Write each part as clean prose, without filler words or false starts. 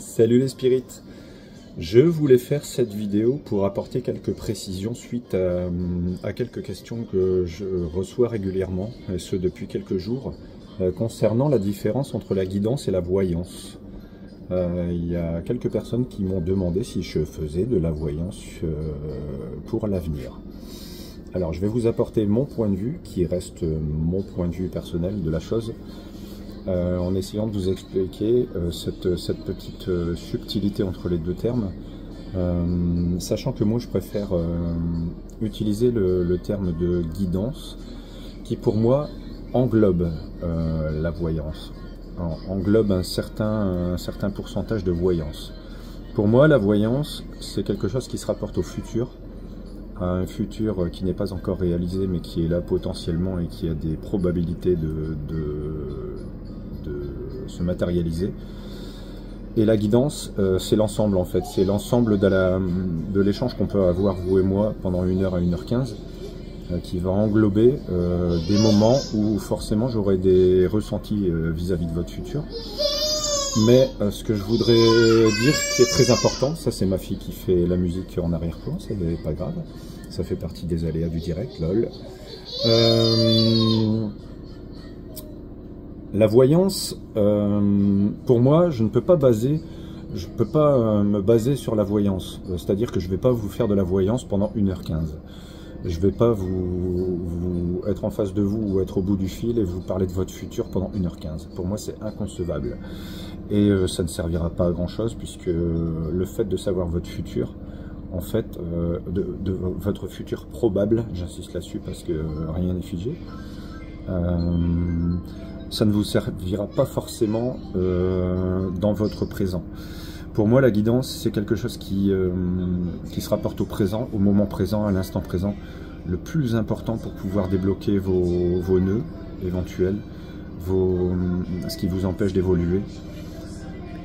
Salut les spirites. Je voulais faire cette vidéo pour apporter quelques précisions suite à quelques questions que je reçois régulièrement, et ce depuis quelques jours, concernant la différence entre la guidance et la voyance. Il y a quelques personnes qui m'ont demandé si je faisais de la voyance pour l'avenir. Alors je vais vous apporter mon point de vue, qui reste mon point de vue personnel de la chose, en essayant de vous expliquer cette petite subtilité entre les deux termes, sachant que moi je préfère utiliser le terme de guidance, qui pour moi englobe la voyance, englobe un certain pourcentage de voyance. Pour moi, la voyance, c'est quelque chose qui se rapporte au futur, à un futur qui n'est pas encore réalisé, mais qui est là potentiellement et qui a des probabilités de se matérialiser. Et la guidance, c'est l'ensemble en fait, c'est l'ensemble de l'échange qu'on peut avoir vous et moi pendant 1h à 1h15, qui va englober des moments où forcément j'aurai des ressentis vis-à-vis de votre futur. Mais ce que je voudrais dire qui est très important, ça c'est ma fille qui fait la musique en arrière-plan, c'est pas grave, ça fait partie des aléas du direct, lol. La voyance, pour moi, je ne peux pas me baser sur la voyance. C'est-à-dire que je ne vais pas vous faire de la voyance pendant 1h15. Je ne vais pas vous être en face de vous ou être au bout du fil et vous parler de votre futur pendant 1h15. Pour moi, c'est inconcevable. Et ça ne servira pas à grand-chose, puisque le fait de savoir votre futur, en fait, de votre futur probable, j'insiste là-dessus parce que rien n'est figé, ça ne vous servira pas forcément dans votre présent. Pour moi, la guidance, c'est quelque chose qui se rapporte au présent, au moment présent, à l'instant présent. Le plus important pour pouvoir débloquer vos nœuds éventuels, ce qui vous empêche d'évoluer.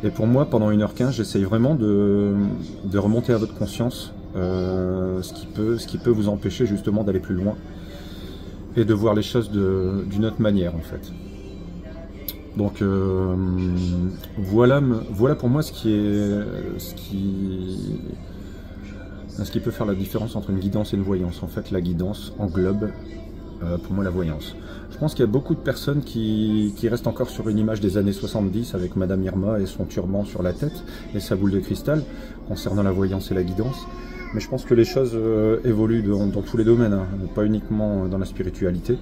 Et pour moi, pendant 1h15, j'essaye vraiment de remonter à votre conscience ce qui peut vous empêcher justement d'aller plus loin et de voir les choses d'une autre manière en fait. Donc voilà pour moi ce qui peut faire la différence entre une guidance et une voyance. En fait, la guidance englobe pour moi la voyance. Je pense qu'il y a beaucoup de personnes qui restent encore sur une image des années 70 avec Madame Irma et son turban sur la tête et sa boule de cristal concernant la voyance et la guidance. Mais je pense que les choses évoluent dans tous les domaines, hein, pas uniquement dans la spiritualité.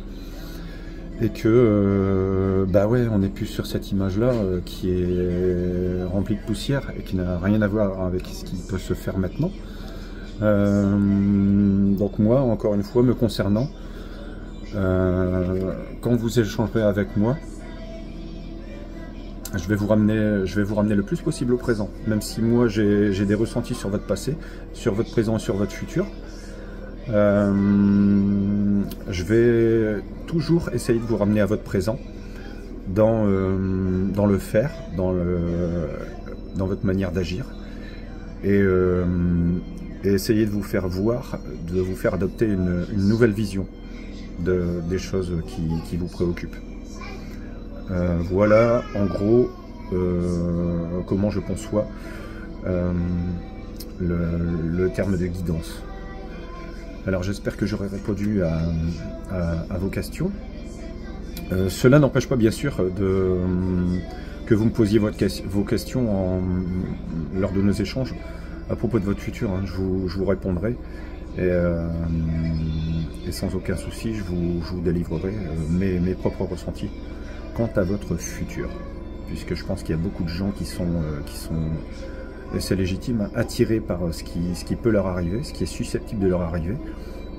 Et que, bah ouais, on n'est plus sur cette image-là qui est remplie de poussière et qui n'a rien à voir avec ce qui peut se faire maintenant. Donc moi, encore une fois, me concernant, quand vous échangerez avec moi, je vais vous ramener le plus possible au présent. Même si moi, j'ai des ressentis sur votre passé, sur votre présent et sur votre futur. Je vais toujours essayer de vous ramener à votre présent dans le faire, dans votre manière d'agir et essayer de vous faire voir, de vous faire adopter une nouvelle vision des choses qui vous préoccupent. Voilà en gros comment je conçois le terme de guidance. Alors j'espère que j'aurai répondu à vos questions. Cela n'empêche pas bien sûr que vous me posiez vos questions lors de nos échanges à propos de votre futur. Hein. Je vous répondrai et sans aucun souci je vous délivrerai mes propres ressentis quant à votre futur. Puisque je pense qu'il y a beaucoup de gens qui sont et c'est légitime, attirés par ce qui peut leur arriver, ce qui est susceptible de leur arriver.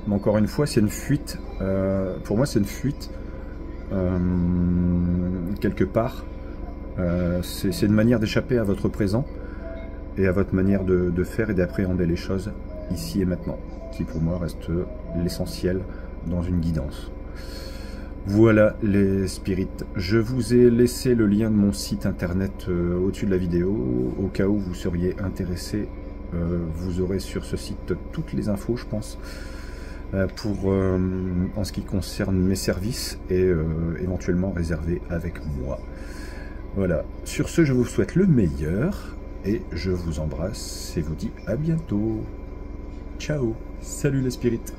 Mais encore une fois, c'est une fuite, pour moi c'est une fuite, quelque part, c'est une manière d'échapper à votre présent et à votre manière de faire et d'appréhender les choses ici et maintenant, qui pour moi reste l'essentiel dans une guidance. Voilà les spirites, je vous ai laissé le lien de mon site internet au-dessus de la vidéo, au cas où vous seriez intéressé, vous aurez sur ce site toutes les infos je pense, en ce qui concerne mes services et éventuellement réservés avec moi. Voilà, sur ce je vous souhaite le meilleur et je vous embrasse et vous dis à bientôt. Ciao, salut les spirites.